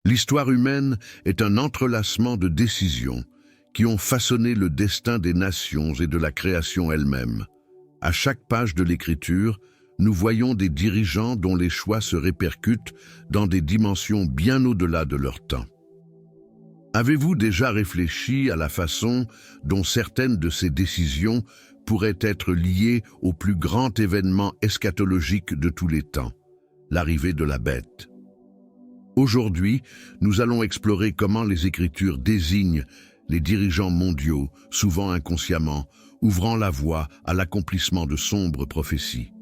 L'histoire humaine est un entrelacement de décisions qui ont façonné le destin des nations et de la création elle-même. À chaque page de l'Écriture, nous voyons des dirigeants dont les choix se répercutent dans des dimensions bien au-delà de leur temps. Avez-vous déjà réfléchi à la façon dont certaines de ces décisions pourraient être liées au plus grand événement eschatologique de tous les temps, l'arrivée de la bête? Aujourd'hui, nous allons explorer comment les Écritures désignent les dirigeants mondiaux, souvent inconsciemment, ouvrant la voie à l'accomplissement de sombres prophéties.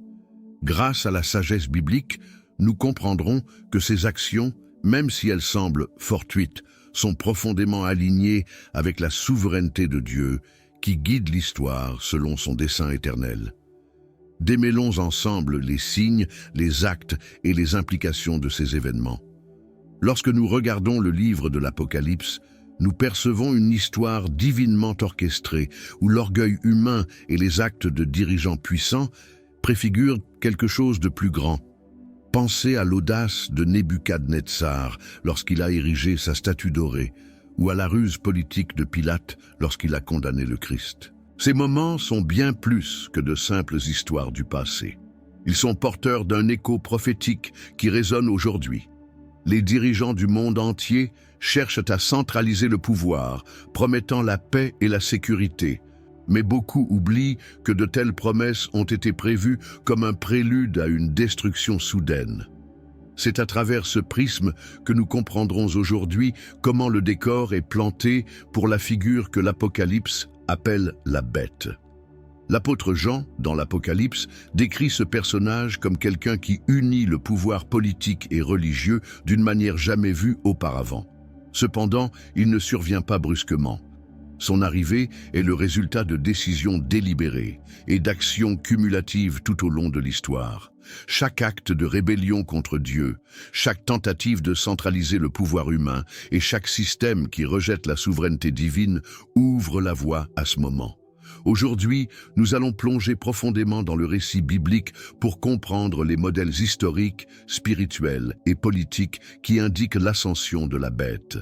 Grâce à la sagesse biblique, nous comprendrons que ces actions, même si elles semblent fortuites, sont profondément alignées avec la souveraineté de Dieu qui guide l'histoire selon son dessein éternel. Démêlons ensemble les signes, les actes et les implications de ces événements. Lorsque nous regardons le livre de l'Apocalypse, nous percevons une histoire divinement orchestrée où l'orgueil humain et les actes de dirigeants puissants préfigurent quelque chose de plus grand. Pensez à l'audace de Nebuchadnezzar lorsqu'il a érigé sa statue dorée, ou à la ruse politique de Pilate lorsqu'il a condamné le Christ. Ces moments sont bien plus que de simples histoires du passé. Ils sont porteurs d'un écho prophétique qui résonne aujourd'hui. Les dirigeants du monde entier cherchent à centraliser le pouvoir, promettant la paix et la sécurité. Mais beaucoup oublient que de telles promesses ont été prévues comme un prélude à une destruction soudaine. C'est à travers ce prisme que nous comprendrons aujourd'hui comment le décor est planté pour la figure que l'Apocalypse appelle la bête. L'apôtre Jean, dans l'Apocalypse, décrit ce personnage comme quelqu'un qui unit le pouvoir politique et religieux d'une manière jamais vue auparavant. Cependant, il ne survient pas brusquement. Son arrivée est le résultat de décisions délibérées et d'actions cumulatives tout au long de l'histoire. Chaque acte de rébellion contre Dieu, chaque tentative de centraliser le pouvoir humain et chaque système qui rejette la souveraineté divine ouvre la voie à ce moment. Aujourd'hui, nous allons plonger profondément dans le récit biblique pour comprendre les modèles historiques, spirituels et politiques qui indiquent l'ascension de la bête.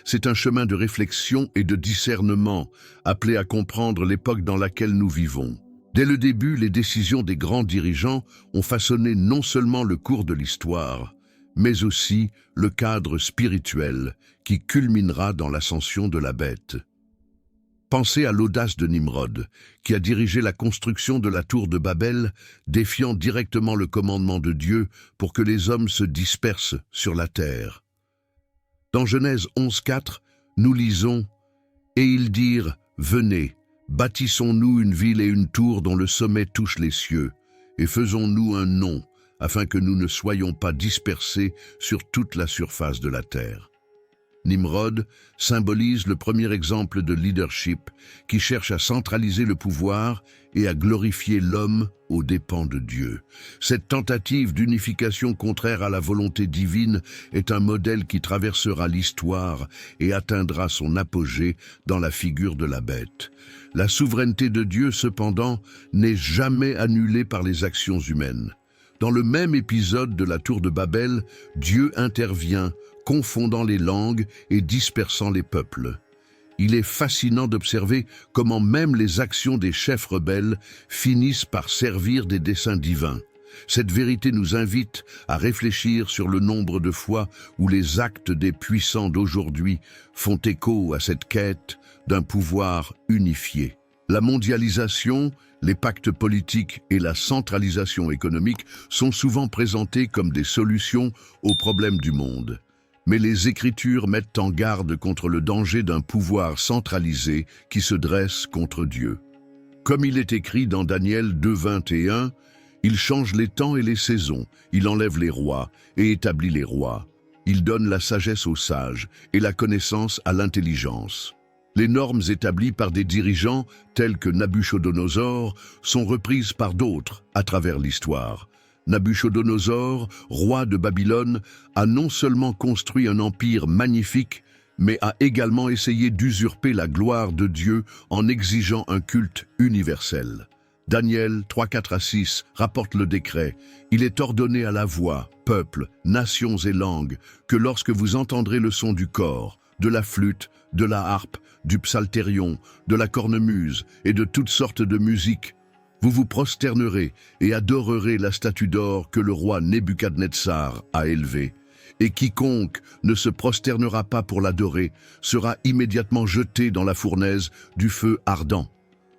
C'est un chemin de réflexion et de discernement, appelé à comprendre l'époque dans laquelle nous vivons. Dès le début, les décisions des grands dirigeants ont façonné non seulement le cours de l'histoire, mais aussi le cadre spirituel qui culminera dans l'ascension de la bête. Pensez à l'audace de Nimrod, qui a dirigé la construction de la tour de Babel, défiant directement le commandement de Dieu pour que les hommes se dispersent sur la terre. Dans Genèse 11:4, nous lisons « Et ils dirent, venez, bâtissons-nous une ville et une tour dont le sommet touche les cieux, et faisons-nous un nom, afin que nous ne soyons pas dispersés sur toute la surface de la terre. » Nimrod symbolise le premier exemple de leadership qui cherche à centraliser le pouvoir et à glorifier l'homme aux dépens de Dieu. Cette tentative d'unification contraire à la volonté divine est un modèle qui traversera l'histoire et atteindra son apogée dans la figure de la bête. La souveraineté de Dieu, cependant, n'est jamais annulée par les actions humaines. Dans le même épisode de la tour de Babel, Dieu intervient, confondant les langues et dispersant les peuples. Il est fascinant d'observer comment même les actions des chefs rebelles finissent par servir des desseins divins. Cette vérité nous invite à réfléchir sur le nombre de fois où les actes des puissants d'aujourd'hui font écho à cette quête d'un pouvoir unifié. La mondialisation, les pactes politiques et la centralisation économique sont souvent présentés comme des solutions aux problèmes du monde. Mais les Écritures mettent en garde contre le danger d'un pouvoir centralisé qui se dresse contre Dieu. Comme il est écrit dans Daniel 2:21, « Il change les temps et les saisons, il enlève les rois et établit les rois. Il donne la sagesse aux sages et la connaissance à l'intelligence. » Les normes établies par des dirigeants tels que Nabuchodonosor sont reprises par d'autres à travers l'histoire. Nabuchodonosor, roi de Babylone, a non seulement construit un empire magnifique, mais a également essayé d'usurper la gloire de Dieu en exigeant un culte universel. Daniel 3, 4 à 6 rapporte le décret. Il est ordonné à la voix, peuple, nations et langues, que lorsque vous entendrez le son du cor, de la flûte, de la harpe, du psalterion, de la cornemuse et de toutes sortes de musiques, vous vous prosternerez et adorerez la statue d'or que le roi Nebuchadnezzar a élevée. Et quiconque ne se prosternera pas pour l'adorer sera immédiatement jeté dans la fournaise du feu ardent.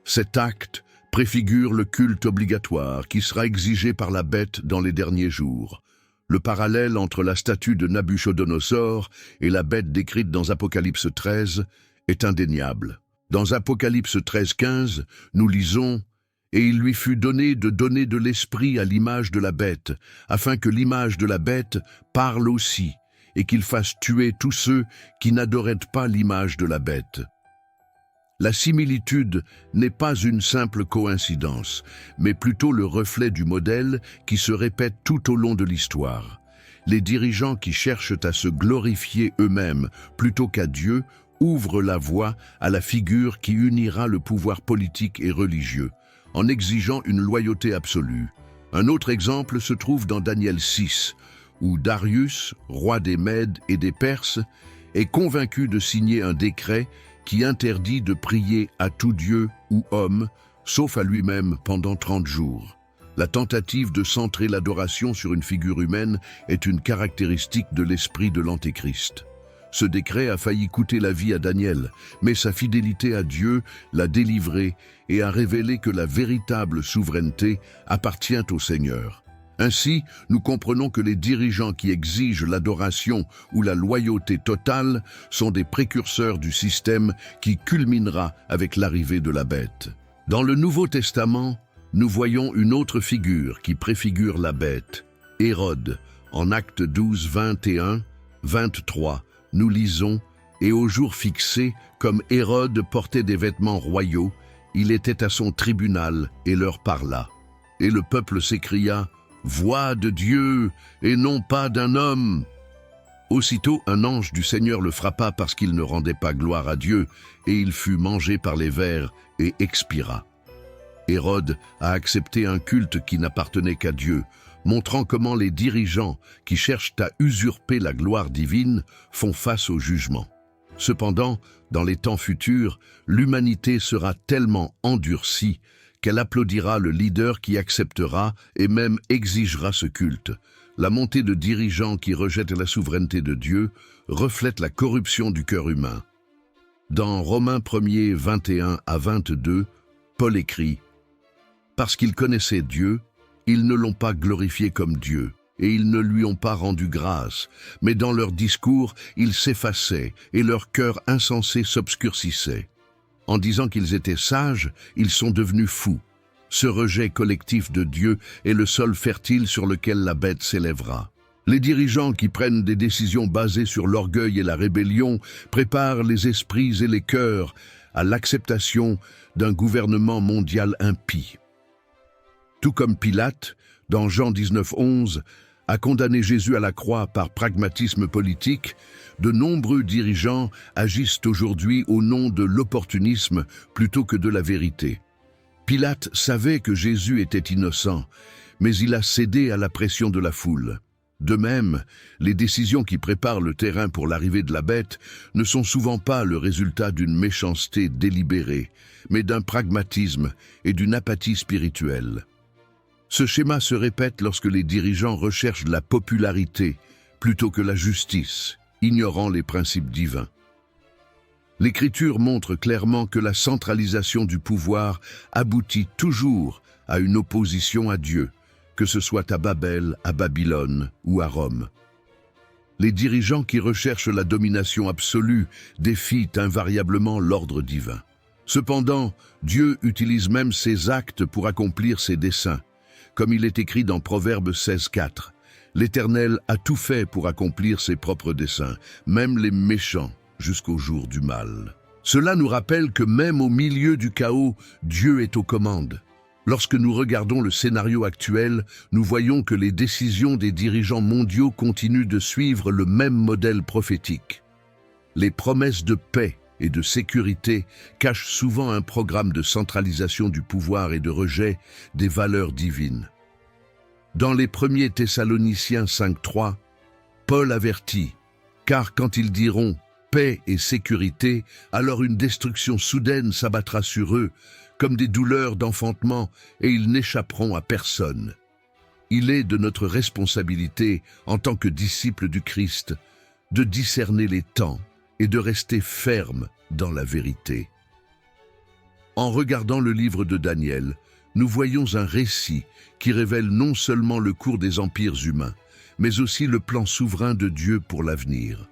Cet acte préfigure le culte obligatoire qui sera exigé par la bête dans les derniers jours. Le parallèle entre la statue de Nabuchodonosor et la bête décrite dans Apocalypse 13 est indéniable. Dans Apocalypse 13, 15, nous lisons « Et il lui fut donné de l'esprit à l'image de la bête, afin que l'image de la bête parle aussi, et qu'il fasse tuer tous ceux qui n'adoraient pas l'image de la bête. » La similitude n'est pas une simple coïncidence, mais plutôt le reflet du modèle qui se répète tout au long de l'histoire. Les dirigeants qui cherchent à se glorifier eux-mêmes plutôt qu'à Dieu ouvrent la voie à la figure qui unira le pouvoir politique et religieux, en exigeant une loyauté absolue. Un autre exemple se trouve dans Daniel 6, où Darius, roi des Mèdes et des Perses, est convaincu de signer un décret qui interdit de prier à tout dieu ou homme, sauf à lui-même pendant 30 jours. La tentative de centrer l'adoration sur une figure humaine est une caractéristique de l'esprit de l'Antéchrist. Ce décret a failli coûter la vie à Daniel, mais sa fidélité à Dieu l'a délivré et a révélé que la véritable souveraineté appartient au Seigneur. Ainsi, nous comprenons que les dirigeants qui exigent l'adoration ou la loyauté totale sont des précurseurs du système qui culminera avec l'arrivée de la bête. Dans le Nouveau Testament, nous voyons une autre figure qui préfigure la bête, Hérode. En Actes 12, 21, 23, nous lisons « Et au jour fixé, comme Hérode portait des vêtements royaux, il était à son tribunal et leur parla. Et le peuple s'écria « Voix de Dieu, et non pas d'un homme !» Aussitôt, un ange du Seigneur le frappa parce qu'il ne rendait pas gloire à Dieu, et il fut mangé par les vers et expira. Hérode a accepté un culte qui n'appartenait qu'à Dieu, montrant comment les dirigeants qui cherchent à usurper la gloire divine font face au jugement. Cependant, dans les temps futurs, l'humanité sera tellement endurcie qu'elle applaudira le leader qui acceptera et même exigera ce culte. La montée de dirigeants qui rejettent la souveraineté de Dieu reflète la corruption du cœur humain. Dans Romains 1er 21 à 22, Paul écrit « Parce qu'ils connaissaient Dieu, ils ne l'ont pas glorifié comme Dieu, et ils ne lui ont pas rendu grâce, mais dans leur discours, ils s'effaçaient, et leur cœur insensé s'obscurcissait. En disant qu'ils étaient sages, ils sont devenus fous. Ce rejet collectif de Dieu est le sol fertile sur lequel la bête s'élèvera. Les dirigeants qui prennent des décisions basées sur l'orgueil et la rébellion préparent les esprits et les cœurs à l'acceptation d'un gouvernement mondial impie. Tout comme Pilate, dans Jean 19, 11, a condamné Jésus à la croix par pragmatisme politique, de nombreux dirigeants agissent aujourd'hui au nom de l'opportunisme plutôt que de la vérité. Pilate savait que Jésus était innocent, mais il a cédé à la pression de la foule. De même, les décisions qui préparent le terrain pour l'arrivée de la bête ne sont souvent pas le résultat d'une méchanceté délibérée, mais d'un pragmatisme et d'une apathie spirituelle. Ce schéma se répète lorsque les dirigeants recherchent la popularité plutôt que la justice, ignorant les principes divins. L'Écriture montre clairement que la centralisation du pouvoir aboutit toujours à une opposition à Dieu, que ce soit à Babel, à Babylone ou à Rome. Les dirigeants qui recherchent la domination absolue défient invariablement l'ordre divin. Cependant, Dieu utilise même ses actes pour accomplir ses desseins. Comme il est écrit dans Proverbes 16, 4, « L'Éternel a tout fait pour accomplir ses propres desseins, même les méchants, jusqu'au jour du mal. » Cela nous rappelle que même au milieu du chaos, Dieu est aux commandes. Lorsque nous regardons le scénario actuel, nous voyons que les décisions des dirigeants mondiaux continuent de suivre le même modèle prophétique. Les promesses de paix et de sécurité cache souvent un programme de centralisation du pouvoir et de rejet des valeurs divines. Dans les 1er Thessaloniciens 5.3, Paul avertit, « Car quand ils diront « paix et sécurité », alors une destruction soudaine s'abattra sur eux, comme des douleurs d'enfantement, et ils n'échapperont à personne. » Il est de notre responsabilité, en tant que disciples du Christ, de discerner les temps et de rester fermes dans la vérité. En regardant le livre de Daniel, nous voyons un récit qui révèle non seulement le cours des empires humains, mais aussi le plan souverain de Dieu pour l'avenir.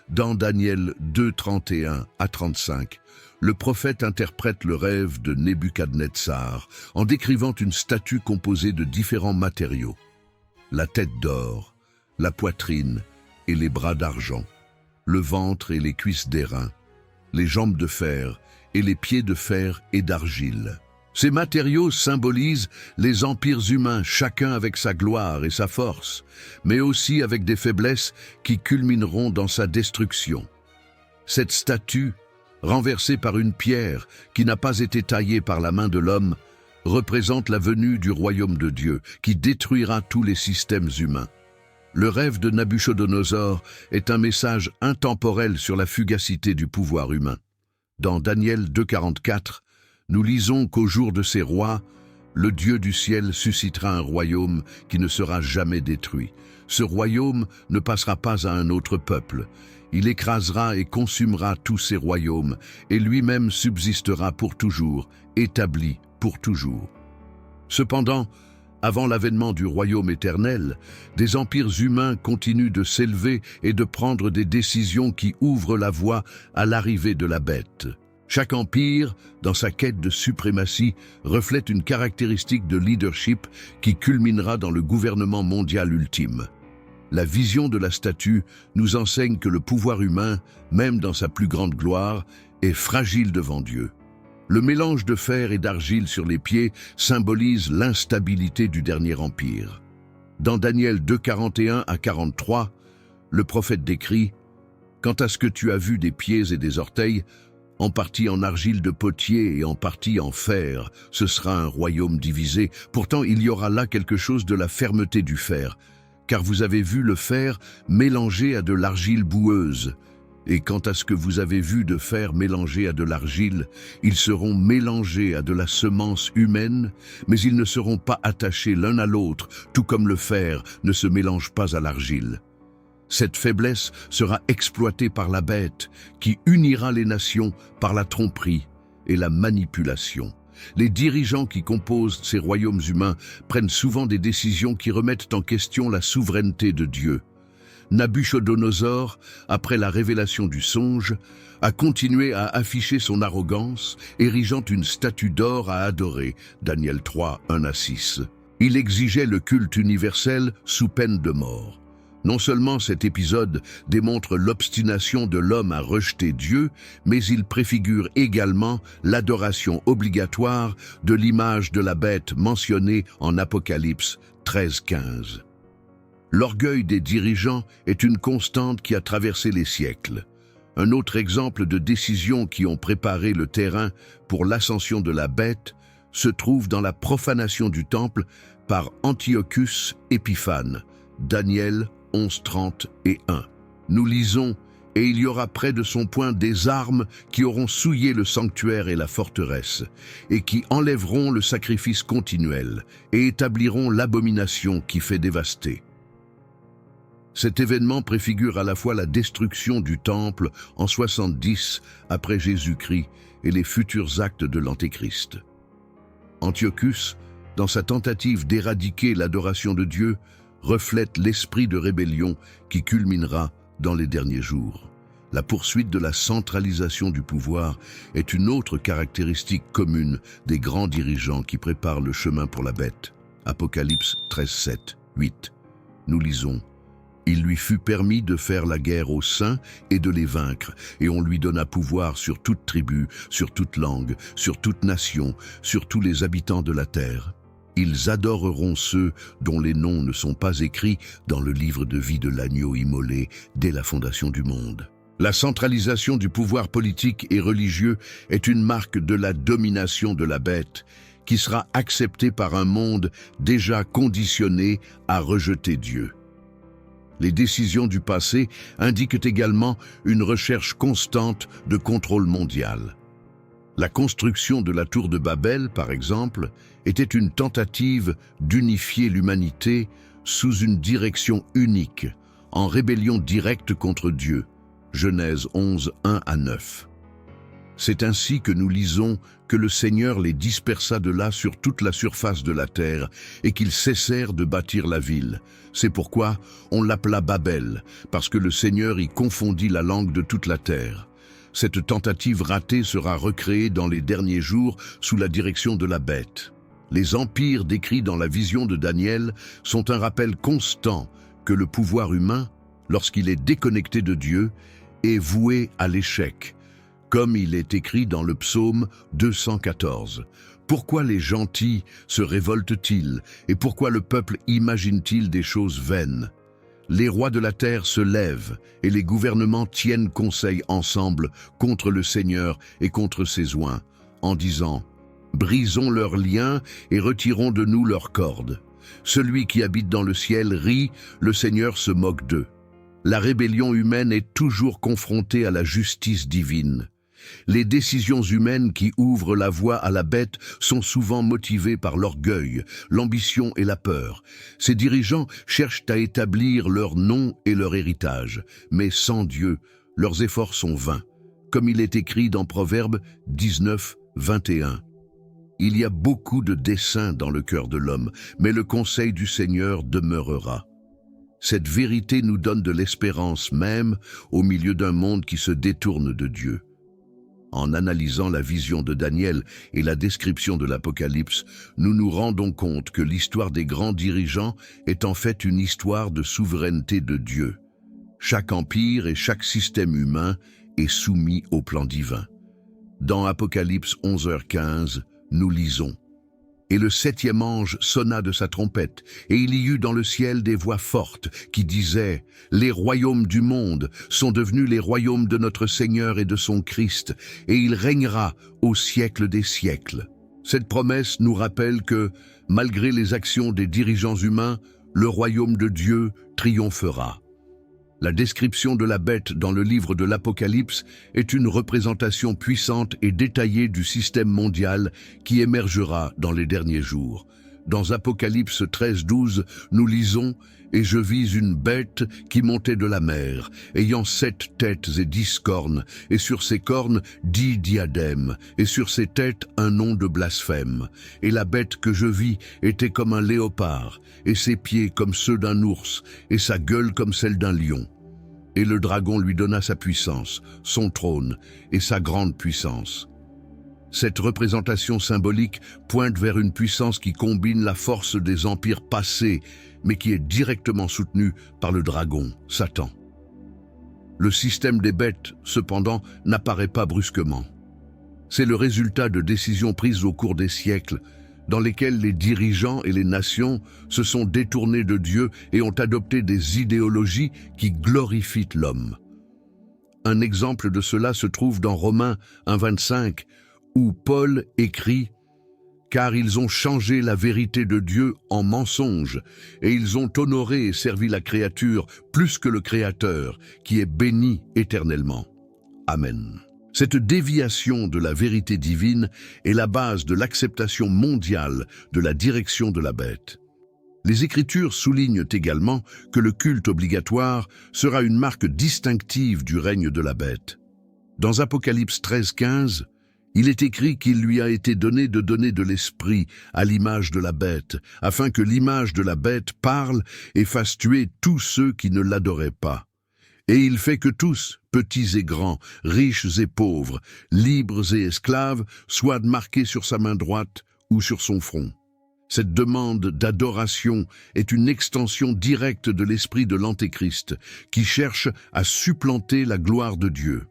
Dans Daniel 2, 31 à 35, le prophète interprète le rêve de Nebuchadnezzar en décrivant une statue composée de différents matériaux. La tête d'or, la poitrine et les bras d'argent, le ventre et les cuisses d'airain, les jambes de fer et les pieds de fer et d'argile. Ces matériaux symbolisent les empires humains, chacun avec sa gloire et sa force, mais aussi avec des faiblesses qui culmineront dans sa destruction. Cette statue, renversée par une pierre qui n'a pas été taillée par la main de l'homme, représente la venue du royaume de Dieu, qui détruira tous les systèmes humains. Le rêve de Nabuchodonosor est un message intemporel sur la fugacité du pouvoir humain. Dans Daniel 2,44, nous lisons qu'au jour de ces rois, le Dieu du ciel suscitera un royaume qui ne sera jamais détruit. Ce royaume ne passera pas à un autre peuple. Il écrasera et consumera tous ces royaumes, et lui-même subsistera pour toujours, établi pour toujours. Cependant, avant l'avènement du royaume éternel, des empires humains continuent de s'élever et de prendre des décisions qui ouvrent la voie à l'arrivée de la bête. Chaque empire, dans sa quête de suprématie, reflète une caractéristique de leadership qui culminera dans le gouvernement mondial ultime. La vision de la statue nous enseigne que le pouvoir humain, même dans sa plus grande gloire, est fragile devant Dieu. Le mélange de fer et d'argile sur les pieds symbolise l'instabilité du dernier empire. Dans Daniel 2, 41 à 43, le prophète décrit « Quant à ce que tu as vu des pieds et des orteils, en partie en argile de potier et en partie en fer, ce sera un royaume divisé. Pourtant il y aura là quelque chose de la fermeté du fer, car vous avez vu le fer mélangé à de l'argile boueuse. Et quant à ce que vous avez vu de fer mélangé à de l'argile, ils seront mélangés à de la semence humaine, mais ils ne seront pas attachés l'un à l'autre, tout comme le fer ne se mélange pas à l'argile. Cette faiblesse sera exploitée par la bête, qui unira les nations par la tromperie et la manipulation. Les dirigeants qui composent ces royaumes humains prennent souvent des décisions qui remettent en question la souveraineté de Dieu. Nabuchodonosor, après la révélation du songe, a continué à afficher son arrogance, érigeant une statue d'or à adorer, Daniel 3, 1 à 6. Il exigeait le culte universel sous peine de mort. Non seulement cet épisode démontre l'obstination de l'homme à rejeter Dieu, mais il préfigure également l'adoration obligatoire de l'image de la bête mentionnée en Apocalypse 13-15. L'orgueil des dirigeants est une constante qui a traversé les siècles. Un autre exemple de décisions qui ont préparé le terrain pour l'ascension de la bête se trouve dans la profanation du temple par Antiochus Épiphane, Daniel 11, 30 et 1. Nous lisons « Et il y aura près de son poing des armes qui auront souillé le sanctuaire et la forteresse, et qui enlèveront le sacrifice continuel, et établiront l'abomination qui fait dévaster. » Cet événement préfigure à la fois la destruction du temple en 70 après Jésus-Christ et les futurs actes de l'Antéchrist. Antiochus, dans sa tentative d'éradiquer l'adoration de Dieu, reflète l'esprit de rébellion qui culminera dans les derniers jours. La poursuite de la centralisation du pouvoir est une autre caractéristique commune des grands dirigeants qui préparent le chemin pour la bête. Apocalypse 13, 7, 8. Nous lisons « Il lui fut permis de faire la guerre aux saints et de les vaincre, et on lui donna pouvoir sur toute tribu, sur toute langue, sur toute nation, sur tous les habitants de la terre. Ils adoreront ceux dont les noms ne sont pas écrits dans le livre de vie de l'agneau immolé dès la fondation du monde. » La centralisation du pouvoir politique et religieux est une marque de la domination de la bête, qui sera acceptée par un monde déjà conditionné à rejeter Dieu. Les décisions du passé indiquent également une recherche constante de contrôle mondial. La construction de la tour de Babel, par exemple, était une tentative d'unifier l'humanité sous une direction unique, en rébellion directe contre Dieu. Genèse 11, 1-9. C'est ainsi que nous lisons que le Seigneur les dispersa de là sur toute la surface de la terre et qu'ils cessèrent de bâtir la ville. C'est pourquoi on l'appela Babel, parce que le Seigneur y confondit la langue de toute la terre. Cette tentative ratée sera recréée dans les derniers jours sous la direction de la bête. Les empires décrits dans la vision de Daniel sont un rappel constant que le pouvoir humain, lorsqu'il est déconnecté de Dieu, est voué à l'échec, comme il est écrit dans le psaume 214. Pourquoi les gentils se révoltent-ils et pourquoi le peuple imagine-t-il des choses vaines? Les rois de la terre se lèvent et les gouvernements tiennent conseil ensemble contre le Seigneur et contre ses oints, en disant « Brisons leurs liens et retirons de nous leurs cordes. Celui qui habite dans le ciel rit, le Seigneur se moque d'eux. » La rébellion humaine est toujours confrontée à la justice divine. Les décisions humaines qui ouvrent la voie à la bête sont souvent motivées par l'orgueil, l'ambition et la peur. Ces dirigeants cherchent à établir leur nom et leur héritage, mais sans Dieu, leurs efforts sont vains, comme il est écrit dans Proverbes 19, 21. Il y a beaucoup de desseins dans le cœur de l'homme, mais le conseil du Seigneur demeurera. Cette vérité nous donne de l'espérance même au milieu d'un monde qui se détourne de Dieu. En analysant la vision de Daniel et la description de l'Apocalypse, nous nous rendons compte que l'histoire des grands dirigeants est en fait une histoire de souveraineté de Dieu. Chaque empire et chaque système humain est soumis au plan divin. Dans Apocalypse 11h15, nous lisons « Et le septième ange sonna de sa trompette, et il y eut dans le ciel des voix fortes qui disaient « Les royaumes du monde sont devenus les royaumes de notre Seigneur et de son Christ, et il régnera au siècle des siècles. » Cette promesse nous rappelle que, malgré les actions des dirigeants humains, le royaume de Dieu triomphera. La description de la bête dans le livre de l'Apocalypse est une représentation puissante et détaillée du système mondial qui émergera dans les derniers jours. Dans Apocalypse 13-12, nous lisons « Et je vis une bête qui montait de la mer, ayant 7 têtes et 10 cornes, et sur ses cornes 10 diadèmes, et sur ses têtes un nom de blasphème. Et la bête que je vis était comme un léopard, et ses pieds comme ceux d'un ours, et sa gueule comme celle d'un lion. Et le dragon lui donna sa puissance, son trône, et sa grande puissance. » Cette représentation symbolique pointe vers une puissance qui combine la force des empires passés, mais qui est directement soutenue par le dragon, Satan. Le système des bêtes, cependant, n'apparaît pas brusquement. C'est le résultat de décisions prises au cours des siècles, dans lesquelles les dirigeants et les nations se sont détournés de Dieu et ont adopté des idéologies qui glorifient l'homme. Un exemple de cela se trouve dans Romains 1,25, où Paul écrit « Car ils ont changé la vérité de Dieu en mensonge, et ils ont honoré et servi la créature plus que le Créateur, qui est béni éternellement. Amen. » Cette déviation de la vérité divine est la base de l'acceptation mondiale de la direction de la bête. Les Écritures soulignent également que le culte obligatoire sera une marque distinctive du règne de la bête. Dans Apocalypse 13-15, il est écrit qu'il lui a été donné de donner de l'esprit à l'image de la bête, afin que l'image de la bête parle et fasse tuer tous ceux qui ne l'adoraient pas. Et il fait que tous, petits et grands, riches et pauvres, libres et esclaves, soient marqués sur sa main droite ou sur son front. Cette demande d'adoration est une extension directe de l'esprit de l'Antéchrist, qui cherche à supplanter la gloire de Dieu.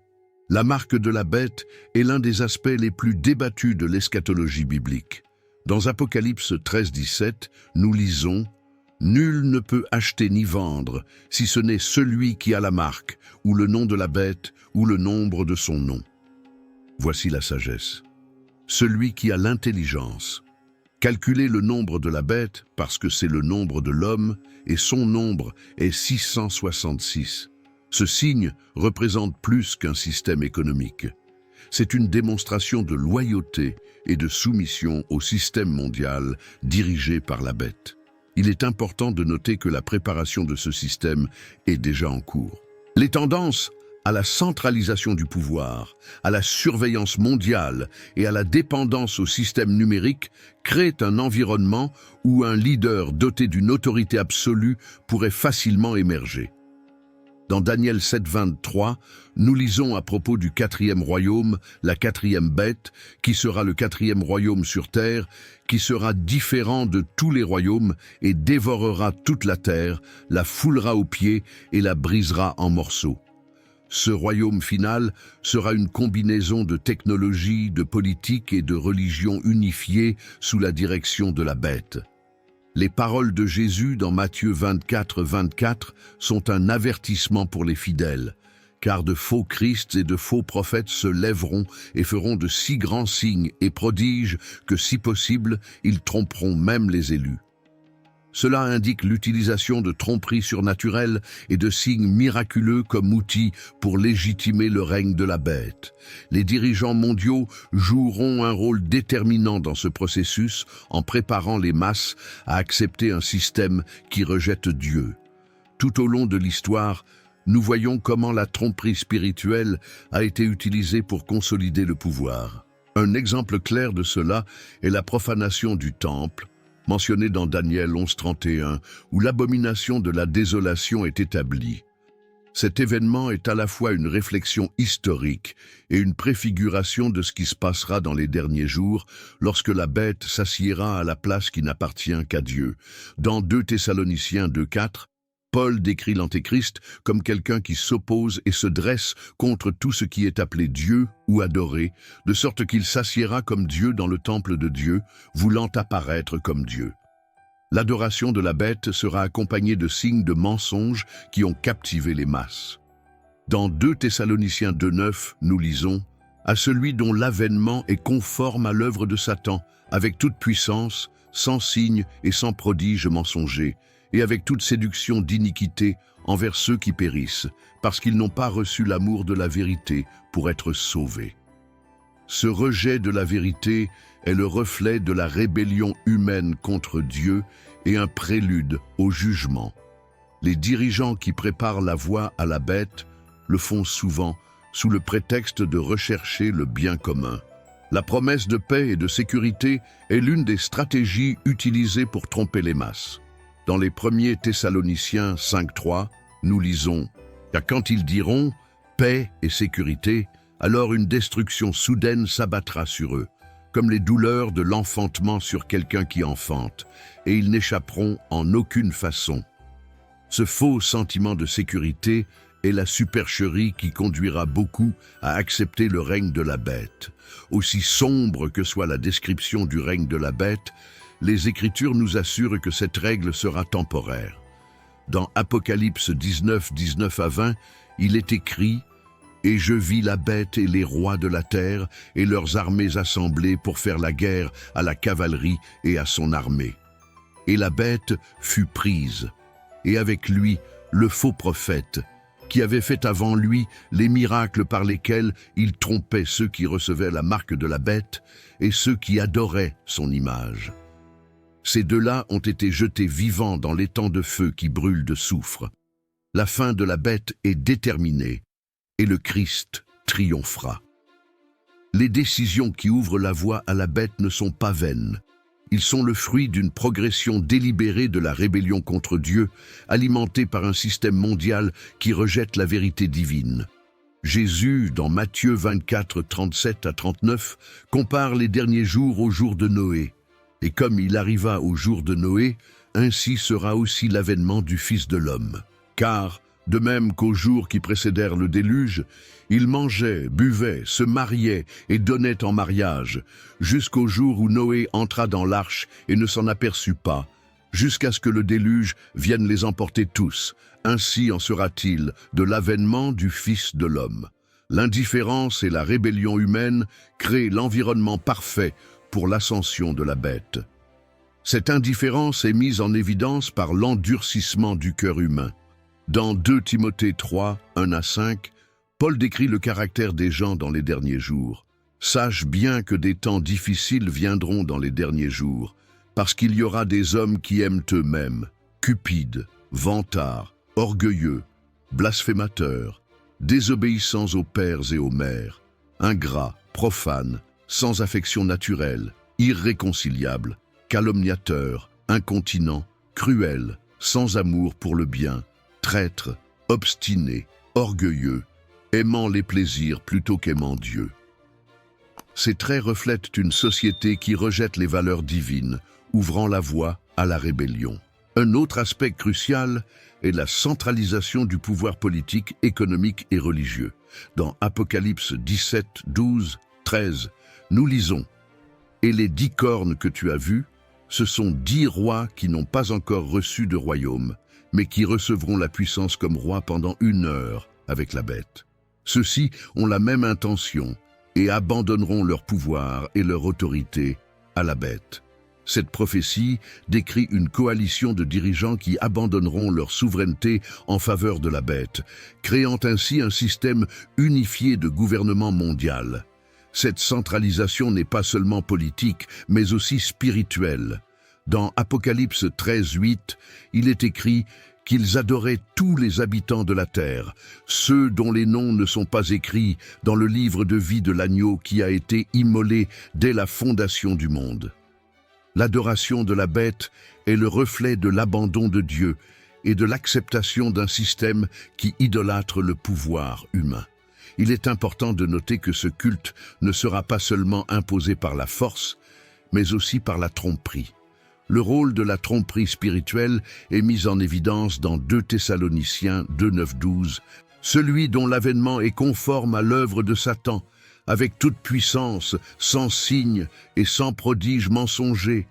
La marque de la bête est l'un des aspects les plus débattus de l'eschatologie biblique. Dans Apocalypse 13-17, nous lisons Nul ne peut acheter ni vendre, si ce n'est celui qui a la marque, ou le nom de la bête, ou le nombre de son nom. Voici la sagesse. Celui qui a l'intelligence. Calculez le nombre de la bête, parce que c'est le nombre de l'homme, et son nombre est 666. Ce signe représente plus qu'un système économique. C'est une démonstration de loyauté et de soumission au système mondial dirigé par la bête. Il est important de noter que la préparation de ce système est déjà en cours. Les tendances à la centralisation du pouvoir, à la surveillance mondiale et à la dépendance au système numérique créent un environnement où un leader doté d'une autorité absolue pourrait facilement émerger. Dans Daniel 7,23, nous lisons à propos du quatrième royaume, la quatrième bête, qui sera le quatrième royaume sur terre, qui sera différent de tous les royaumes et dévorera toute la terre, la foulera aux pieds et la brisera en morceaux. Ce royaume final sera une combinaison de technologie, de politique et de religion unifiées sous la direction de la bête. Les paroles de Jésus dans Matthieu 24 sont un avertissement pour les fidèles, car de faux Christs et de faux prophètes se lèveront et feront de si grands signes et prodiges que, si possible, ils tromperont même les élus. Cela indique l'utilisation de tromperies surnaturelles et de signes miraculeux comme outils pour légitimer le règne de la bête. Les dirigeants mondiaux joueront un rôle déterminant dans ce processus en préparant les masses à accepter un système qui rejette Dieu. Tout au long de l'histoire, nous voyons comment la tromperie spirituelle a été utilisée pour consolider le pouvoir. Un exemple clair de cela est la profanation du temple, mentionné dans Daniel 11:31, où l'abomination de la désolation est établie. Cet événement est à la fois une réflexion historique et une préfiguration de ce qui se passera dans les derniers jours, lorsque la bête s'assiera à la place qui n'appartient qu'à Dieu. Dans 2 Thessaloniciens 2:4, Paul décrit l'Antéchrist comme quelqu'un qui s'oppose et se dresse contre tout ce qui est appelé Dieu ou adoré, de sorte qu'il s'assiera comme Dieu dans le temple de Dieu, voulant apparaître comme Dieu. L'adoration de la bête sera accompagnée de signes de mensonges qui ont captivé les masses. Dans 2 Thessaloniciens 2:9, nous lisons « À celui dont l'avènement est conforme à l'œuvre de Satan, avec toute puissance, sans signe et sans prodige mensonger, et avec toute séduction d'iniquité envers ceux qui périssent, parce qu'ils n'ont pas reçu l'amour de la vérité pour être sauvés. » Ce rejet de la vérité est le reflet de la rébellion humaine contre Dieu et un prélude au jugement. Les dirigeants qui préparent la voie à la bête le font souvent sous le prétexte de rechercher le bien commun. La promesse de paix et de sécurité est l'une des stratégies utilisées pour tromper les masses. Dans les 1er Thessaloniciens 5:3, nous lisons « Car quand ils diront « paix et sécurité », alors une destruction soudaine s'abattra sur eux, comme les douleurs de l'enfantement sur quelqu'un qui enfante, et ils n'échapperont en aucune façon. » Ce faux sentiment de sécurité est la supercherie qui conduira beaucoup à accepter le règne de la bête. Aussi sombre que soit la description du règne de la bête, les Écritures nous assurent que cette règle sera temporaire. Dans Apocalypse 19:19-20, il est écrit « Et je vis la bête et les rois de la terre et leurs armées assemblées pour faire la guerre à la cavalerie et à son armée. Et la bête fut prise, et avec lui le faux prophète, qui avait fait avant lui les miracles par lesquels il trompait ceux qui recevaient la marque de la bête et ceux qui adoraient son image. Ces deux-là ont été jetés vivants dans l'étang de feu qui brûle de soufre. La fin de la bête est déterminée et le Christ triomphera. Les décisions qui ouvrent la voie à la bête ne sont pas vaines. Ils sont le fruit d'une progression délibérée de la rébellion contre Dieu, alimentée par un système mondial qui rejette la vérité divine. Jésus, dans Matthieu 24:37-39, compare les derniers jours aux jours de Noé. Et comme il arriva au jour de Noé, ainsi sera aussi l'avènement du Fils de l'homme. Car, de même qu'aux jours qui précédèrent le déluge, ils mangeaient, buvaient, se mariaient et donnaient en mariage, jusqu'au jour où Noé entra dans l'arche et ne s'en aperçut pas, jusqu'à ce que le déluge vienne les emporter tous. Ainsi en sera-t-il de l'avènement du Fils de l'homme. L'indifférence et la rébellion humaine créent l'environnement parfait pour l'ascension de la bête. Cette indifférence est mise en évidence par l'endurcissement du cœur humain. Dans 2 Timothée 3, 1-5, Paul décrit le caractère des gens dans les derniers jours. « Sache bien que des temps difficiles viendront dans les derniers jours, parce qu'il y aura des hommes qui aiment eux-mêmes, cupides, vantards, orgueilleux, blasphémateurs, désobéissants aux pères et aux mères, ingrats, profanes, sans affection naturelle, irréconciliables, calomniateurs, incontinents, cruels, sans amour pour le bien, traîtres, obstinés, orgueilleux, aimant les plaisirs plutôt qu'aimant Dieu. » Ces traits reflètent une société qui rejette les valeurs divines, ouvrant la voie à la rébellion. Un autre aspect crucial est la centralisation du pouvoir politique, économique et religieux. Dans Apocalypse 17, 12, 13, nous lisons « Et les 10 cornes que tu as vues, ce sont 10 rois qui n'ont pas encore reçu de royaume, mais qui recevront la puissance comme rois pendant 1 heure avec la bête. Ceux-ci ont la même intention et abandonneront leur pouvoir et leur autorité à la bête. » Cette prophétie décrit une coalition de dirigeants qui abandonneront leur souveraineté en faveur de la bête, créant ainsi un système unifié de gouvernement mondial. Cette centralisation n'est pas seulement politique, mais aussi spirituelle. Dans Apocalypse 13, 8, il est écrit qu'ils adoraient tous les habitants de la terre, ceux dont les noms ne sont pas écrits dans le livre de vie de l'agneau qui a été immolé dès la fondation du monde. L'adoration de la bête est le reflet de l'abandon de Dieu et de l'acceptation d'un système qui idolâtre le pouvoir humain. Il est important de noter que ce culte ne sera pas seulement imposé par la force, mais aussi par la tromperie. Le rôle de la tromperie spirituelle est mis en évidence dans 2 Thessaloniciens 2, 9, 12, celui dont l'avènement est conforme à l'œuvre de Satan, avec toute puissance, sans signe et sans prodige mensonger,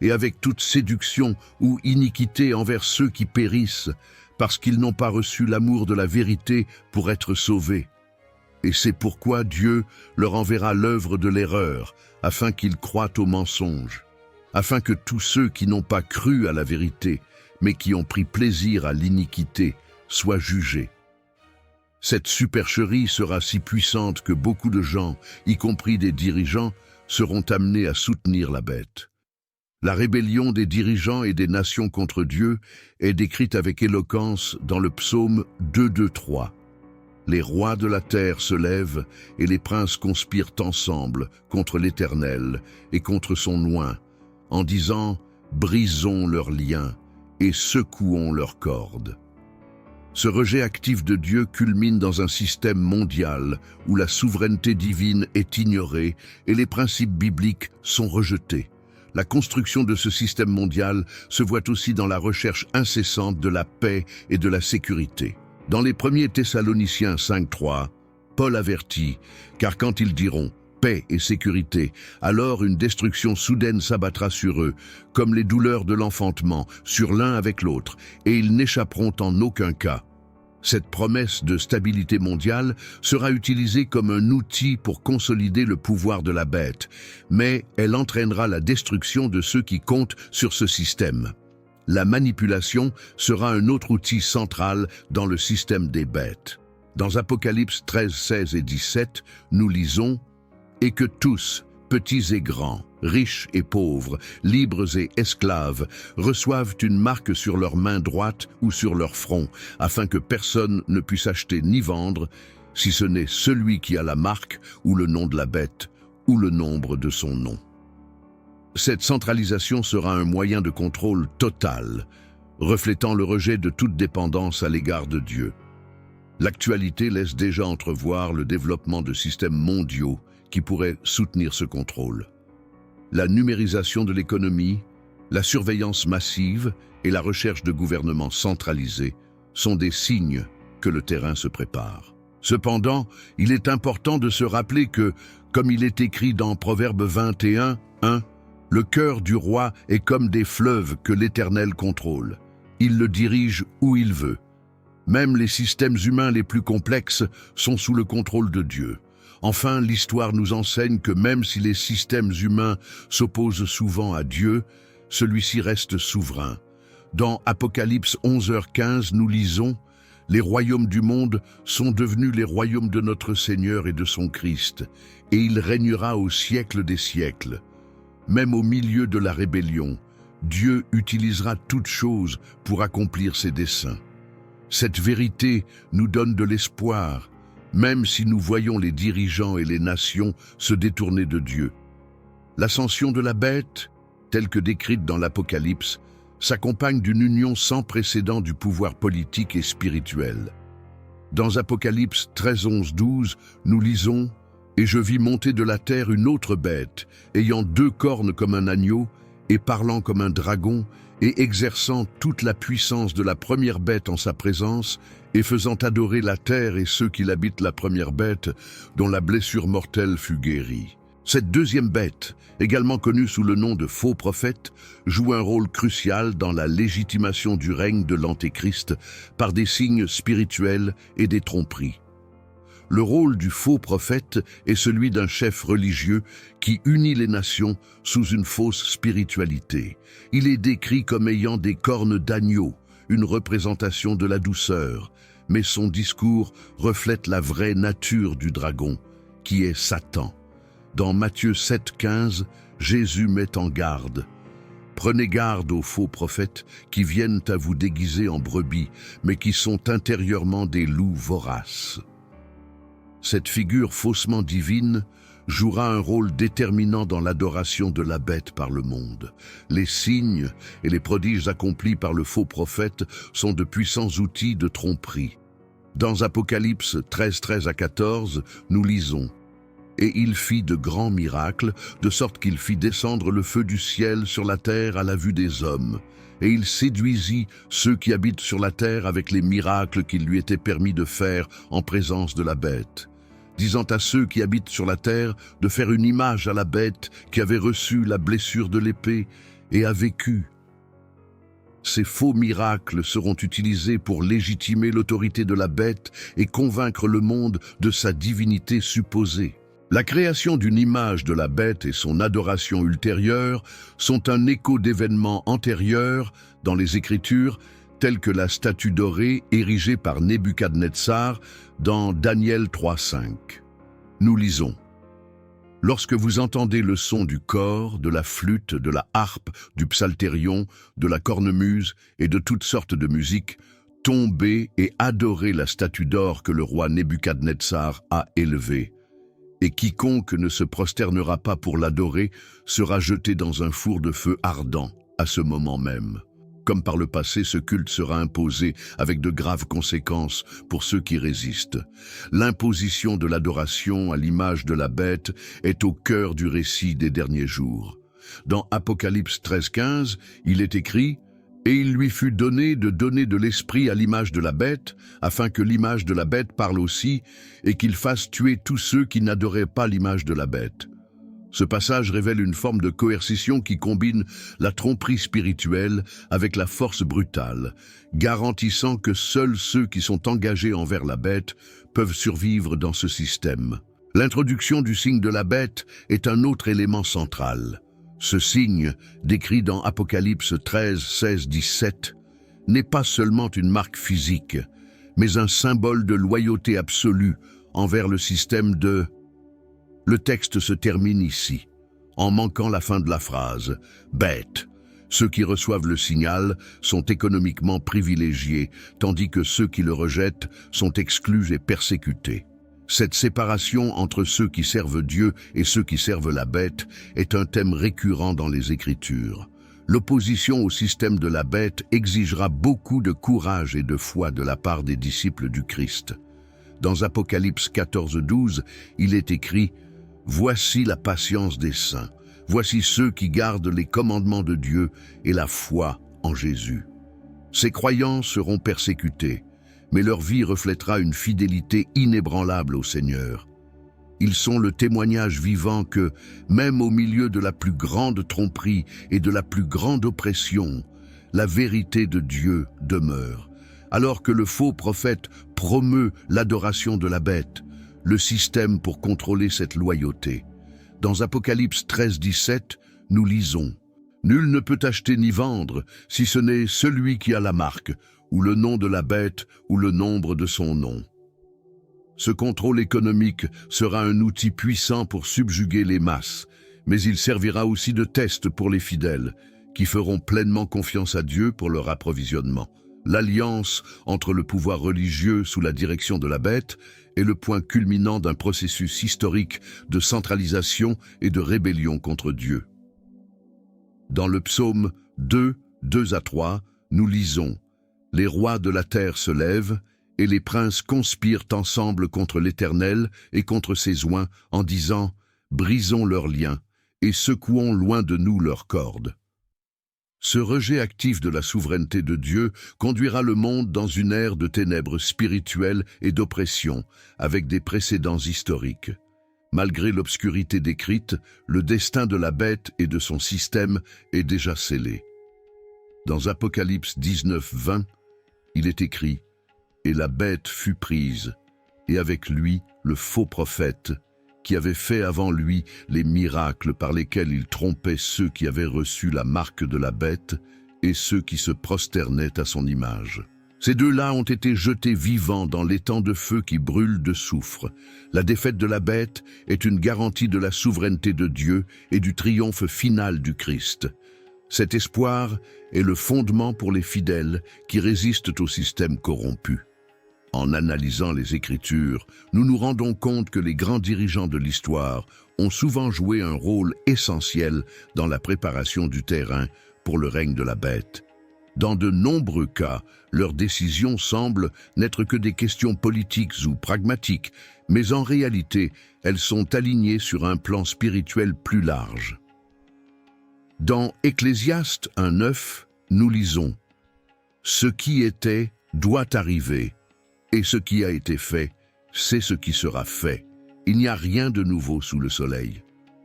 et avec toute séduction ou iniquité envers ceux qui périssent, parce qu'ils n'ont pas reçu l'amour de la vérité pour être sauvés. Et c'est pourquoi Dieu leur enverra l'œuvre de l'erreur, afin qu'ils croient au mensonge, afin que tous ceux qui n'ont pas cru à la vérité, mais qui ont pris plaisir à l'iniquité, soient jugés. Cette supercherie sera si puissante que beaucoup de gens, y compris des dirigeants, seront amenés à soutenir la bête. La rébellion des dirigeants et des nations contre Dieu est décrite avec éloquence dans le psaume 2, 2, 3. Les rois de la terre se lèvent et les princes conspirent ensemble contre l'Éternel et contre son oint, en disant « Brisons leurs liens et secouons leurs cordes ». Ce rejet actif de Dieu culmine dans un système mondial où la souveraineté divine est ignorée et les principes bibliques sont rejetés. La construction de ce système mondial se voit aussi dans la recherche incessante de la paix et de la sécurité. Dans les 1er Thessaloniciens 5.3, Paul avertit, car quand ils diront « paix et sécurité », alors une destruction soudaine s'abattra sur eux, comme les douleurs de l'enfantement, sur l'un avec l'autre, et ils n'échapperont en aucun cas. Cette promesse de stabilité mondiale sera utilisée comme un outil pour consolider le pouvoir de la bête, mais elle entraînera la destruction de ceux qui comptent sur ce système. La manipulation sera un autre outil central dans le système des bêtes. Dans Apocalypse 13, 16 et 17, nous lisons « Et que tous, petits et grands, riches et pauvres, libres et esclaves, reçoivent une marque sur leur main droite ou sur leur front, afin que personne ne puisse acheter ni vendre, si ce n'est celui qui a la marque ou le nom de la bête ou le nombre de son nom. » Cette centralisation sera un moyen de contrôle total, reflétant le rejet de toute dépendance à l'égard de Dieu. L'actualité laisse déjà entrevoir le développement de systèmes mondiaux qui pourraient soutenir ce contrôle. La numérisation de l'économie, la surveillance massive et la recherche de gouvernements centralisés sont des signes que le terrain se prépare. Cependant, il est important de se rappeler que, comme il est écrit dans Proverbe 21, 1, Le cœur du roi est comme des fleuves que l'Éternel contrôle. Il le dirige où il veut. Même les systèmes humains les plus complexes sont sous le contrôle de Dieu. Enfin, l'histoire nous enseigne que même si les systèmes humains s'opposent souvent à Dieu, celui-ci reste souverain. Dans Apocalypse 11h15, nous lisons « Les royaumes du monde sont devenus les royaumes de notre Seigneur et de son Christ, et il régnera au siècle des siècles. » Même au milieu de la rébellion, Dieu utilisera toutes choses pour accomplir ses desseins. Cette vérité nous donne de l'espoir, même si nous voyons les dirigeants et les nations se détourner de Dieu. L'ascension de la bête, telle que décrite dans l'Apocalypse, s'accompagne d'une union sans précédent du pouvoir politique et spirituel. Dans Apocalypse 13:11-12, nous lisons « Et je vis monter de la terre une autre bête, ayant 2 cornes comme un agneau, et parlant comme un dragon, et exerçant toute la puissance de la première bête en sa présence, et faisant adorer la terre et ceux qui l'habitent la première bête, dont la blessure mortelle fut guérie. » Cette deuxième bête, également connue sous le nom de faux prophète, joue un rôle crucial dans la légitimation du règne de l'Antéchrist par des signes spirituels et des tromperies. Le rôle du faux prophète est celui d'un chef religieux qui unit les nations sous une fausse spiritualité. Il est décrit comme ayant des cornes d'agneau, une représentation de la douceur, mais son discours reflète la vraie nature du dragon, qui est Satan. Dans Matthieu 7:15, Jésus met en garde. Prenez garde aux faux prophètes qui viennent à vous déguiser en brebis, mais qui sont intérieurement des loups voraces. Cette figure faussement divine jouera un rôle déterminant dans l'adoration de la bête par le monde. Les signes et les prodiges accomplis par le faux prophète sont de puissants outils de tromperie. Dans Apocalypse 13:13-14, nous lisons « Et il fit de grands miracles, de sorte qu'il fit descendre le feu du ciel sur la terre à la vue des hommes. Et il séduisit ceux qui habitent sur la terre avec les miracles qu'il lui était permis de faire en présence de la bête, disant à ceux qui habitent sur la terre de faire une image à la bête qui avait reçu la blessure de l'épée et a vécu. » Ces faux miracles seront utilisés pour légitimer l'autorité de la bête et convaincre le monde de sa divinité supposée. La création d'une image de la bête et son adoration ultérieure sont un écho d'événements antérieurs dans les Écritures, tels que la statue dorée érigée par Nebuchadnezzar dans Daniel 3:5. Nous lisons « Lorsque vous entendez le son du cor, de la flûte, de la harpe, du psalterion, de la cornemuse et de toutes sortes de musiques, tombez et adorez la statue d'or que le roi Nebuchadnezzar a élevée. Et quiconque ne se prosternera pas pour l'adorer sera jeté dans un four de feu ardent à ce moment même. Comme par le passé, ce culte sera imposé avec de graves conséquences pour ceux qui résistent. L'imposition de l'adoration à l'image de la bête est au cœur du récit des derniers jours. Dans Apocalypse 13:15, il est écrit « Et il lui fut donné de l'esprit à l'image de la bête, afin que l'image de la bête parle aussi, et qu'il fasse tuer tous ceux qui n'adoraient pas l'image de la bête. » Ce passage révèle une forme de coercition qui combine la tromperie spirituelle avec la force brutale, garantissant que seuls ceux qui sont engagés envers la bête peuvent survivre dans ce système. L'introduction du signe de la bête est un autre élément central. Ce signe, décrit dans Apocalypse 13:16-17, n'est pas seulement une marque physique, mais un symbole de loyauté absolue envers le système de... Le texte se termine ici, en manquant la fin de la phrase « bête ». Ceux qui reçoivent le signal sont économiquement privilégiés, tandis que ceux qui le rejettent sont exclus et persécutés. Cette séparation entre ceux qui servent Dieu et ceux qui servent la bête est un thème récurrent dans les Écritures. L'opposition au système de la bête exigera beaucoup de courage et de foi de la part des disciples du Christ. Dans Apocalypse 14:12, il est écrit « Voici la patience des saints, voici ceux qui gardent les commandements de Dieu et la foi en Jésus. » Ces croyants seront persécutés, mais leur vie reflètera une fidélité inébranlable au Seigneur. Ils sont le témoignage vivant que, même au milieu de la plus grande tromperie et de la plus grande oppression, la vérité de Dieu demeure. Alors que le faux prophète promeut l'adoration de la bête, le système pour contrôler cette loyauté. Dans Apocalypse 13-17, nous lisons « Nul ne peut acheter ni vendre, si ce n'est celui qui a la marque, ou le nom de la bête, ou le nombre de son nom. » Ce contrôle économique sera un outil puissant pour subjuguer les masses, mais il servira aussi de test pour les fidèles, qui feront pleinement confiance à Dieu pour leur approvisionnement. L'alliance entre le pouvoir religieux sous la direction de la bête est le point culminant d'un processus historique de centralisation et de rébellion contre Dieu. Dans le psaume 2, 2-3, nous lisons « Les rois de la terre se lèvent, et les princes conspirent ensemble contre l'Éternel et contre ses oints, en disant « Brisons leurs liens, et secouons loin de nous leurs cordes. » Ce rejet actif de la souveraineté de Dieu conduira le monde dans une ère de ténèbres spirituelles et d'oppression, avec des précédents historiques. Malgré l'obscurité décrite, le destin de la bête et de son système est déjà scellé. Dans Apocalypse 19-20, il est écrit « Et la bête fut prise, et avec lui le faux prophète, qui avait fait avant lui les miracles par lesquels il trompait ceux qui avaient reçu la marque de la bête et ceux qui se prosternaient à son image. Ces deux-là ont été jetés vivants dans l'étang de feu qui brûle de soufre. La défaite de la bête est une garantie de la souveraineté de Dieu et du triomphe final du Christ. Cet espoir est le fondement pour les fidèles qui résistent au système corrompu. En analysant les Écritures, nous nous rendons compte que les grands dirigeants de l'histoire ont souvent joué un rôle essentiel dans la préparation du terrain pour le règne de la bête. Dans de nombreux cas, leurs décisions semblent n'être que des questions politiques ou pragmatiques, mais en réalité, elles sont alignées sur un plan spirituel plus large. Dans Ecclésiaste 1:9, nous lisons « Ce qui était doit arriver, et ce qui a été fait, c'est ce qui sera fait. Il n'y a rien de nouveau sous le soleil. »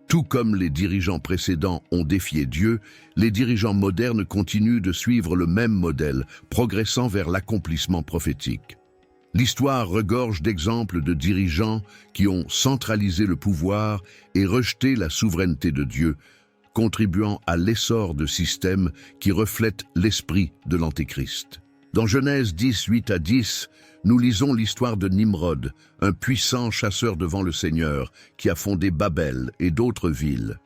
Tout comme les dirigeants précédents ont défié Dieu, les dirigeants modernes continuent de suivre le même modèle, progressant vers l'accomplissement prophétique. L'histoire regorge d'exemples de dirigeants qui ont centralisé le pouvoir et rejeté la souveraineté de Dieu, contribuant à l'essor de systèmes qui reflètent l'esprit de l'Antéchrist. Dans Genèse 10, 8-10, nous lisons l'histoire de Nimrod, un puissant chasseur devant le Seigneur, qui a fondé Babel et d'autres villes.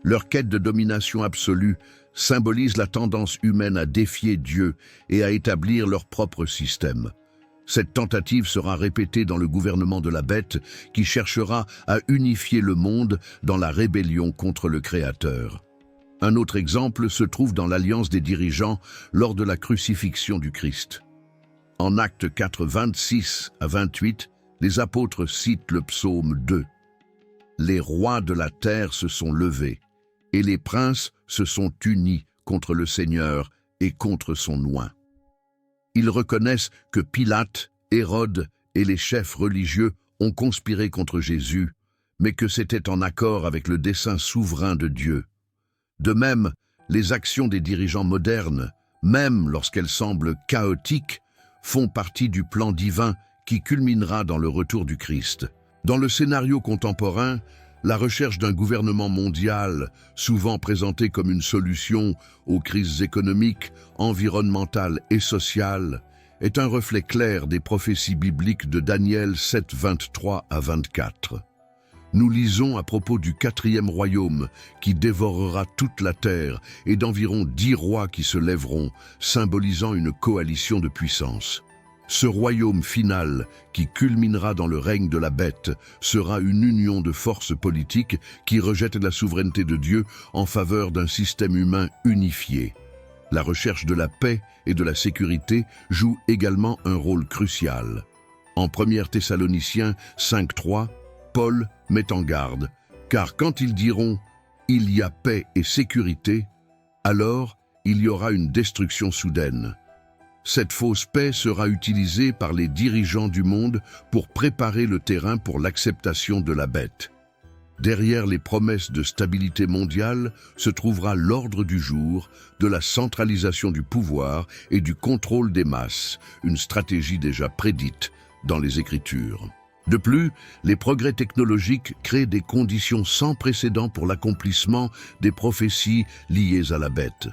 Leur quête de domination absolue symbolise la tendance humaine à défier Dieu et à établir leur propre système. Cette tentative sera répétée dans le gouvernement de la bête, qui cherchera à unifier le monde dans la rébellion contre le Créateur. Un autre exemple se trouve dans l'alliance des dirigeants lors de la crucifixion du Christ. En Actes 4, 26-28, les apôtres citent le psaume 2. « Les rois de la terre se sont levés, et les princes se sont unis contre le Seigneur et contre son oint. » Ils reconnaissent que Pilate, Hérode et les chefs religieux ont conspiré contre Jésus, mais que c'était en accord avec le dessein souverain de Dieu. De même, les actions des dirigeants modernes, même lorsqu'elles semblent chaotiques, font partie du plan divin qui culminera dans le retour du Christ. Dans le scénario contemporain, la recherche d'un gouvernement mondial, souvent présenté comme une solution aux crises économiques, environnementales et sociales, est un reflet clair des prophéties bibliques de Daniel 7, 23-24. Nous lisons à propos du 4e royaume qui dévorera toute la terre et d'environ 10 rois qui se lèveront, symbolisant une coalition de puissance. Ce royaume final, qui culminera dans le règne de la bête, sera une union de forces politiques qui rejettent la souveraineté de Dieu en faveur d'un système humain unifié. La recherche de la paix et de la sécurité joue également un rôle crucial. En 1 Thessaloniciens 5:3, Paul met en garde, car quand ils diront « il y a paix et sécurité », alors il y aura une destruction soudaine. Cette fausse paix sera utilisée par les dirigeants du monde pour préparer le terrain pour l'acceptation de la bête. Derrière les promesses de stabilité mondiale se trouvera l'ordre du jour, de la centralisation du pouvoir et du contrôle des masses, une stratégie déjà prédite dans les Écritures. De plus, les progrès technologiques créent des conditions sans précédent pour l'accomplissement des prophéties liées à la bête.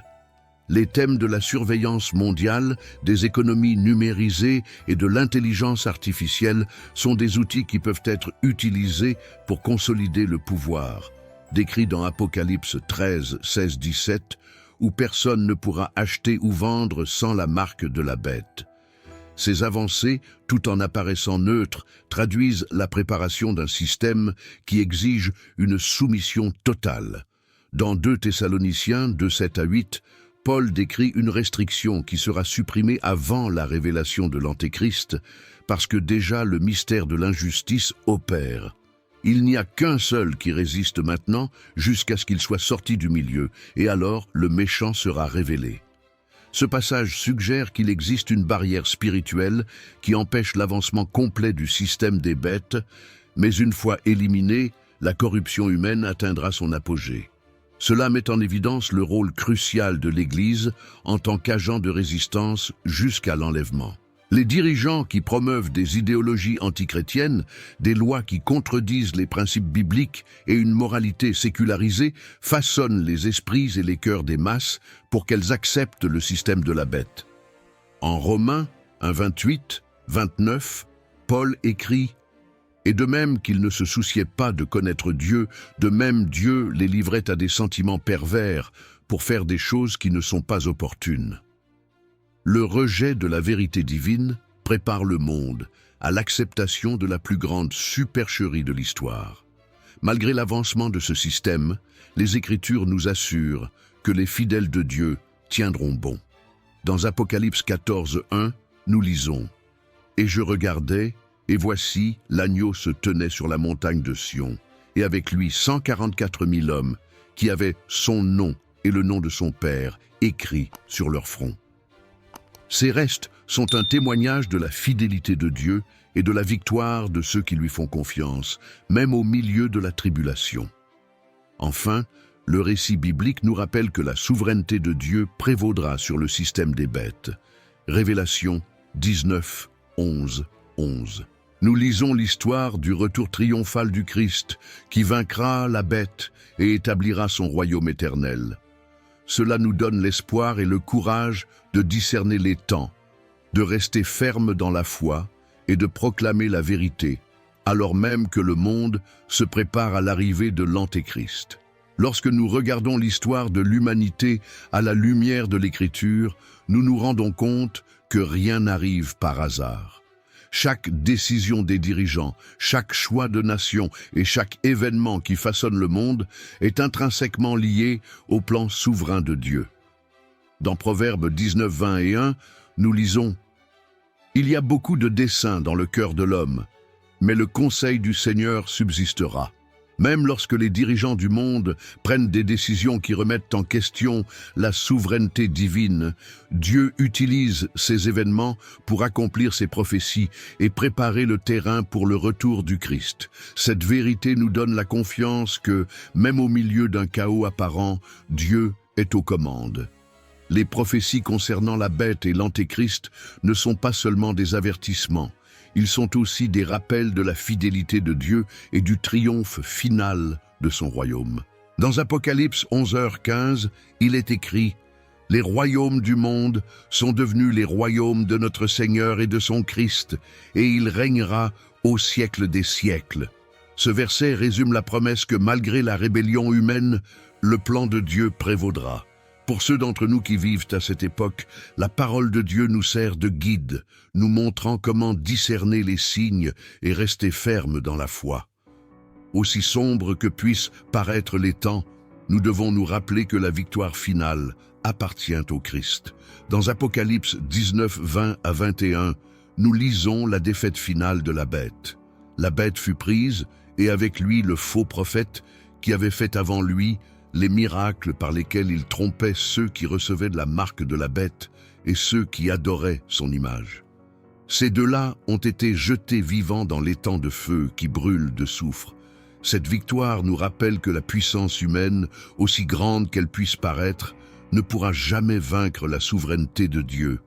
Les thèmes de la surveillance mondiale, des économies numérisées et de l'intelligence artificielle sont des outils qui peuvent être utilisés pour consolider le pouvoir, décrit dans Apocalypse 13, 16, 17, où personne ne pourra acheter ou vendre sans la marque de la bête. Ces avancées, tout en apparaissant neutres, traduisent la préparation d'un système qui exige une soumission totale. Dans 2 Thessaloniciens 2, 7 à 8, Paul décrit une restriction qui sera supprimée avant la révélation de l'Antéchrist, parce que déjà le mystère de l'injustice opère. Il n'y a qu'un seul qui résiste maintenant jusqu'à ce qu'il soit sorti du milieu, et alors le méchant sera révélé. Ce passage suggère qu'il existe une barrière spirituelle qui empêche l'avancement complet du système des bêtes, mais une fois éliminée, la corruption humaine atteindra son apogée. Cela met en évidence le rôle crucial de l'Église en tant qu'agent de résistance jusqu'à l'enlèvement. Les dirigeants qui promeuvent des idéologies antichrétiennes, des lois qui contredisent les principes bibliques et une moralité sécularisée façonnent les esprits et les cœurs des masses pour qu'elles acceptent le système de la bête. En Romains 1, 28, 29, Paul écrit « Et de même qu'ils ne se souciaient pas de connaître Dieu, de même Dieu les livrait à des sentiments pervers pour faire des choses qui ne sont pas opportunes. » Le rejet de la vérité divine prépare le monde à l'acceptation de la plus grande supercherie de l'histoire. Malgré l'avancement de ce système, les Écritures nous assurent que les fidèles de Dieu tiendront bon. Dans Apocalypse 14, 1, nous lisons « Et je regardais, et voici, l'agneau se tenait sur la montagne de Sion, et avec lui 144 000 hommes qui avaient son nom et le nom de son Père écrits sur leur front. » Ces restes sont un témoignage de la fidélité de Dieu et de la victoire de ceux qui lui font confiance, même au milieu de la tribulation. Enfin, le récit biblique nous rappelle que la souveraineté de Dieu prévaudra sur le système des bêtes. Révélation 19, 11, 11. Nous lisons l'histoire du retour triomphal du Christ, qui vaincra la bête et établira son royaume éternel. Cela nous donne l'espoir et le courage de discerner les temps, de rester ferme dans la foi et de proclamer la vérité, alors même que le monde se prépare à l'arrivée de l'Antéchrist. Lorsque nous regardons l'histoire de l'humanité à la lumière de l'Écriture, nous nous rendons compte que rien n'arrive par hasard. Chaque décision des dirigeants, chaque choix de nation et chaque événement qui façonne le monde est intrinsèquement lié au plan souverain de Dieu. Dans Proverbes 19, 20 et 1, nous lisons « Il y a beaucoup de desseins dans le cœur de l'homme, mais le conseil du Seigneur subsistera. » Même lorsque les dirigeants du monde prennent des décisions qui remettent en question la souveraineté divine, Dieu utilise ces événements pour accomplir ses prophéties et préparer le terrain pour le retour du Christ. Cette vérité nous donne la confiance que, même au milieu d'un chaos apparent, Dieu est aux commandes. Les prophéties concernant la bête et l'Antéchrist ne sont pas seulement des avertissements. Ils sont aussi des rappels de la fidélité de Dieu et du triomphe final de son royaume. Dans Apocalypse 11h15, il est écrit « Les royaumes du monde sont devenus les royaumes de notre Seigneur et de son Christ, et il régnera au siècle des siècles. » Ce verset résume la promesse que malgré la rébellion humaine, le plan de Dieu prévaudra. Pour ceux d'entre nous qui vivent à cette époque, la parole de Dieu nous sert de guide, nous montrant comment discerner les signes et rester ferme dans la foi. Aussi sombres que puissent paraître les temps, nous devons nous rappeler que la victoire finale appartient au Christ. Dans Apocalypse 19, 20 à 21, nous lisons la défaite finale de la bête. La bête fut prise, et avec lui le faux prophète qui avait fait avant lui les miracles par lesquels il trompait ceux qui recevaient de la marque de la bête et ceux qui adoraient son image. Ces deux-là ont été jetés vivants dans l'étang de feu qui brûle de soufre. Cette victoire nous rappelle que la puissance humaine, aussi grande qu'elle puisse paraître, ne pourra jamais vaincre la souveraineté de Dieu.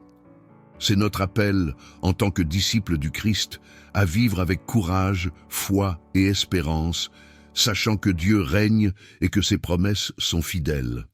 C'est notre appel, en tant que disciples du Christ, à vivre avec courage, foi et espérance, sachant que Dieu règne et que ses promesses sont fidèles.